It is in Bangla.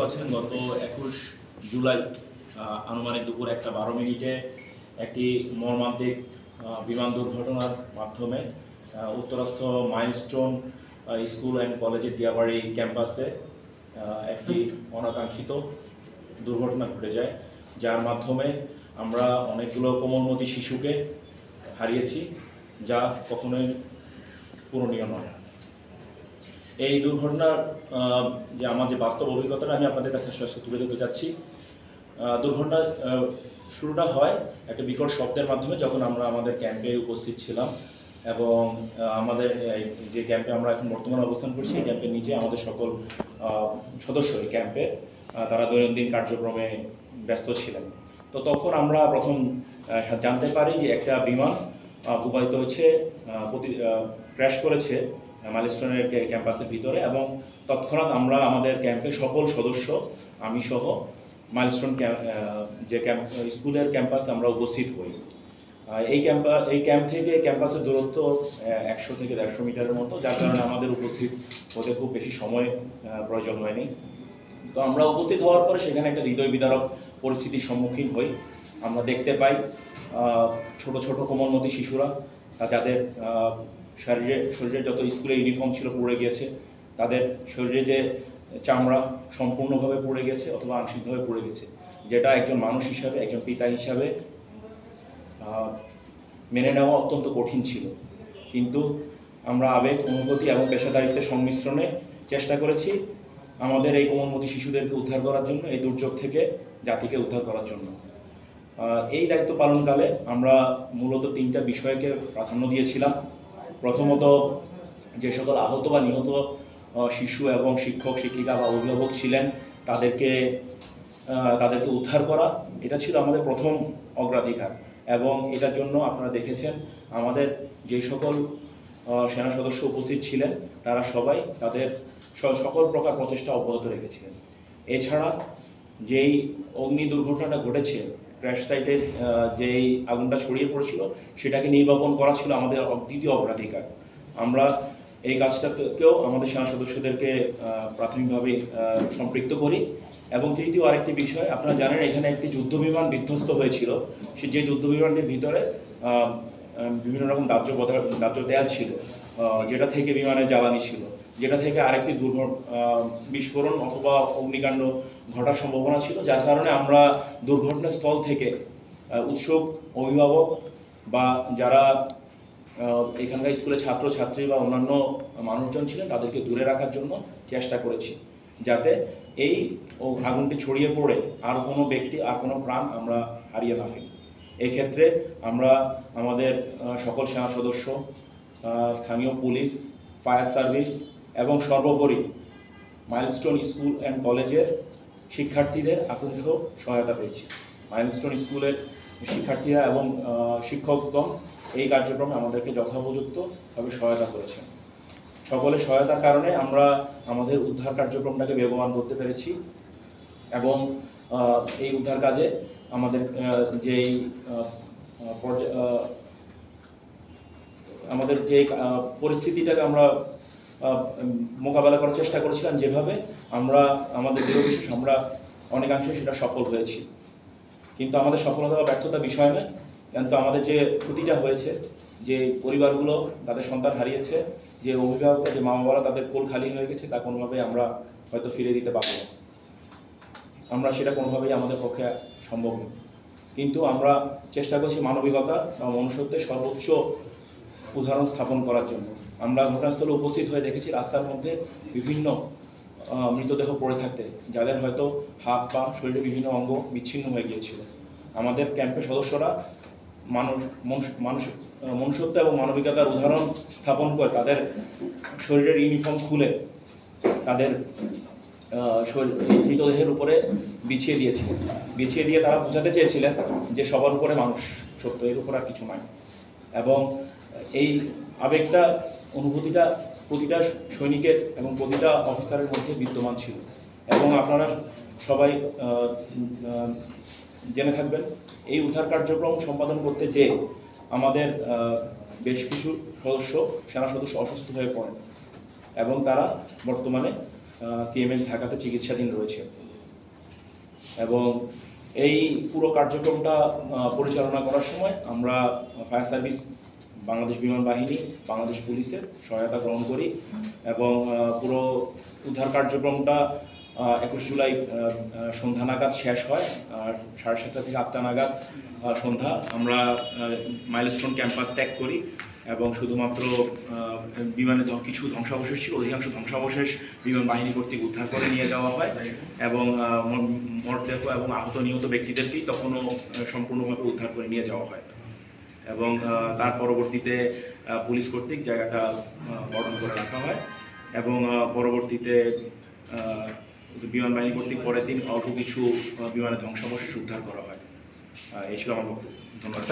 আছেন গত 21 জুলাই আনুমানিক দুপুর 1:12 একটি মর্মান্তিক বিমান দুর্ঘটনার মাধ্যমে উত্তরস্থ মাইলস্টোন স্কুল অ্যান্ড কলেজের দিয়াবাড়ি ক্যাম্পাসে একটি অনাকাঙ্ক্ষিত দুর্ঘটনা ঘটে যায়, যার মাধ্যমে আমরা অনেকগুলো কোমলমতি শিশুকে হারিয়েছি, যা কখনোই পূরণীয় নয়। এই দুর্ঘটনার যে আমার যে বাস্তব অভিজ্ঞতাটা আমি আপনাদের কাছে তুলে ধরতে চাচ্ছি। দুর্ঘটনার শুরুটা হয় একটা বিকট শব্দের মাধ্যমে, যখন আমরা আমাদের ক্যাম্পে উপস্থিত ছিলাম এবং আমাদের যে ক্যাম্পে আমরা এখন বর্তমানে অবস্থান করছি, এই ক্যাম্পের নিচে আমাদের সকল সদস্য এই ক্যাম্পে তারা দৈনন্দিন কার্যক্রমে ব্যস্ত ছিলেন। তো তখন আমরা প্রথম জানতে পারি যে একটা বিমান ভূপাতিত হচ্ছে, ক্র্যাশ করেছে মাইলস্টোনের ক্যাম্পাসের ভিতরে, এবং তৎক্ষণাৎ আমরা আমাদের ক্যাম্পের সকল সদস্য, আমি সহ মাইলস্টোন যে স্কুলের ক্যাম্পাসে আমরা উপস্থিত হই। এই ক্যাম্প থেকে ক্যাম্পাসের দূরত্ব 100 থেকে 150 মিটারের মতো, যার কারণে আমাদের উপস্থিত হতে খুব বেশি সময় প্রয়োজন হয়নি। তো আমরা উপস্থিত হওয়ার পরে সেখানে একটা হৃদয় বিদারক পরিস্থিতির সম্মুখীন হই। আমরা দেখতে পাই ছোট ছোট কোমলমতি শিশুরা, যাদের শরীরে যত স্কুলে ইউনিফর্ম ছিল পুড়ে গিয়েছে, তাদের শরীরে যে চামড়া সম্পূর্ণভাবে পুড়ে গেছে অথবা আংশিকভাবে পুড়ে গেছে, যেটা একজন মানুষ হিসাবে, একজন পিতা হিসাবে মেনে নেওয়া অত্যন্ত কঠিন ছিল। কিন্তু আমরা আবেগ, অনুভূতি এবং পেশাদারিত্বের সংমিশ্রণে চেষ্টা করেছি আমাদের এই কোমলমতি শিশুদেরকে উদ্ধার করার জন্য, এই দুর্যোগ থেকে জাতিকে উদ্ধার করার জন্য। এই দায়িত্ব পালনকালে আমরা মূলত 3টা বিষয়কে প্রাধান্য দিয়েছিলাম। প্রথমত, যে সকল আহত বা নিহত শিশু এবং শিক্ষক, শিক্ষিকা বা অভিভাবক ছিলেন, তাদেরকে উদ্ধার করা, এটা ছিল আমাদের প্রথম অগ্রাধিকার। এবং এটার জন্য আপনারা দেখেছেন আমাদের যে সকল সেনা সদস্য উপস্থিত ছিলেন, তারা সবাই তাদের সকল প্রকার প্রচেষ্টা অব্যাহত রেখেছিলেন। এছাড়া যেই অগ্নি দুর্ঘটনাটা ঘটেছে, ক্র্যাশ সাইটে যেই আগুনটা ছড়িয়ে পড়েছিল, সেটাকে নির্বাপন করা ছিল আমাদের দ্বিতীয় অগ্রাধিকার। আমরা এই কাজটাকেও আমাদের সেনা সদস্যদেরকে প্রাথমিকভাবে সম্পৃক্ত করি। এবং তৃতীয় আরেকটি বিষয়, আপনারা জানেন এখানে একটি যুদ্ধবিমান বিধ্বস্ত হয়েছিল। যে যুদ্ধবিমানটির ভিতরে বিভিন্ন রকম দাহ্য তেল ছিল, যেটা থেকে বিমানের জ্বালানি ছিল, যেটা থেকে আরেকটি বিস্ফোরণ অথবা অগ্নিকাণ্ড ঘটার সম্ভাবনা ছিল, যার কারণে আমরা দুর্ঘটনাস্থল থেকে উৎসুক অভিভাবক বা যারা এখানকার স্কুলের ছাত্রছাত্রী বা অন্যান্য মানুষজন ছিলেন, তাদেরকে দূরে রাখার জন্য চেষ্টা করেছি, যাতে এই আগুনটি ছড়িয়ে পড়ে আর কোনো ব্যক্তি, আর কোনো প্রাণ আমরা হারিয়ে না ফেলি। এই ক্ষেত্রে আমরা আমাদের সকল সেনা সদস্য, স্থানীয় পুলিশ, ফায়ার সার্ভিস এবং সর্বোপরি মাইলস্টোন স্কুল অ্যান্ড কলেজের শিক্ষার্থীদের আকুণ্ঠ সহায়তা পেয়েছি। মাইলস্টোন স্কুলের শিক্ষার্থীরা এবং শিক্ষকগণ এই কার্যক্রমে আমাদেরকে যথোপযুক্তভাবে সহায়তা করেছেন। সকলের সহায়তার কারণে আমরা আমাদের উদ্ধার কার্যক্রমটাকে বেগবান করতে পেরেছি। এবং এই উদ্ধার কাজে আমাদের যে পরিস্থিতিটাকে আমরা মোকাবেলা করার চেষ্টা করেছিলাম, যেভাবে আমরা আমাদের দৃঢ় বিশ্বাস আমরা অনেকাংশে সেটা সফল হয়েছি। কিন্তু আমাদের সফলতা বা ব্যর্থতা বিষয় নয়, কিন্তু আমাদের যে ক্ষতিটা হয়েছে, যে পরিবারগুলো তাদের সন্তান হারিয়েছে, যে অভিভাবক, যে মা বাবারা তাদের কোল খালি হয়ে গেছে, তা কোনোভাবেই আমরা হয়তো ফিরে দিতে পারব না। আমরা সেটা কোনোভাবেই আমাদের পক্ষে সম্ভব নয়। কিন্তু আমরা চেষ্টা করছি মানবিকতা বা মনুষ্যত্বের সর্বোচ্চ উদাহরণ স্থাপন করার জন্য। আমরা ঘটনাস্থলে উপস্থিত হয়ে দেখেছি রাস্তার মধ্যে বিভিন্ন মৃতদেহ পড়ে থাকতে, যাদের হয়তো হাত পা, শরীরের বিভিন্ন অঙ্গ বিচ্ছিন্ন হয়ে গিয়েছিল। আমাদের ক্যাম্পের সদস্যরা মনুষ্যত্ব এবং মানবিকতার উদাহরণ স্থাপন করে তাদের শরীরের ইউনিফর্ম খুলে তাদের মৃতদেহের উপরে বিছিয়ে দিয়ে তারা বোঝাতে চেয়েছিলেন যে সবার উপরে মানুষ সত্য, এর উপর আর কিছু নয়। এবং এই আবেগটা, অনুভূতিটা প্রতিটা সৈনিকের এবং প্রতিটা অফিসারের মধ্যে বিদ্যমান ছিল। এবং আপনারা সবাই জেনে থাকবেন, এই উদ্ধার কার্যক্রম সম্পাদন করতে যেয়ে আমাদের বেশ কিছু সেনা সদস্য অসুস্থ হয়ে পড়েন এবং তারা বর্তমানে সিএমএইচ ঢাকাতে চিকিৎসাধীন রয়েছে। এবং এই পুরো কার্যক্রমটা পরিচালনা করার সময় আমরা ফায়ার সার্ভিস, বাংলাদেশ বিমান বাহিনী, বাংলাদেশ পুলিশের সহায়তা গ্রহণ করি এবং পুরো উদ্ধার কার্যক্রমটা 21 জুলাই সন্ধ্যা নাগাদ শেষ হয়। 7:30 থেকে 8টা নাগাদ সন্ধ্যা আমরা মাইলস্টোন ক্যাম্পাস ত্যাগ করি এবং শুধুমাত্র বিমানে কিছু ধ্বংসাবশেষ ছিল, অধিকাংশ ধ্বংসাবশেষ বিমান বাহিনী কর্তৃক উদ্ধার করে নিয়ে যাওয়া হয় এবং মরদেহ এবং আহত নিহত ব্যক্তিদেরকেই তখনও সম্পূর্ণভাবে উদ্ধার করে নিয়ে যাওয়া হয় এবং তার পরবর্তীতে পুলিশ কর্তৃক জায়গাটা বর্ণন করে রাখা হয় এবং পরবর্তীতে বিমান বাহিনী কর্তৃক পরের দিন অল্প কিছু বিমানের ধ্বংসাবশেষ উদ্ধার করা হয়। এই ছিল আমার বক্তব্য। ধন্যবাদ।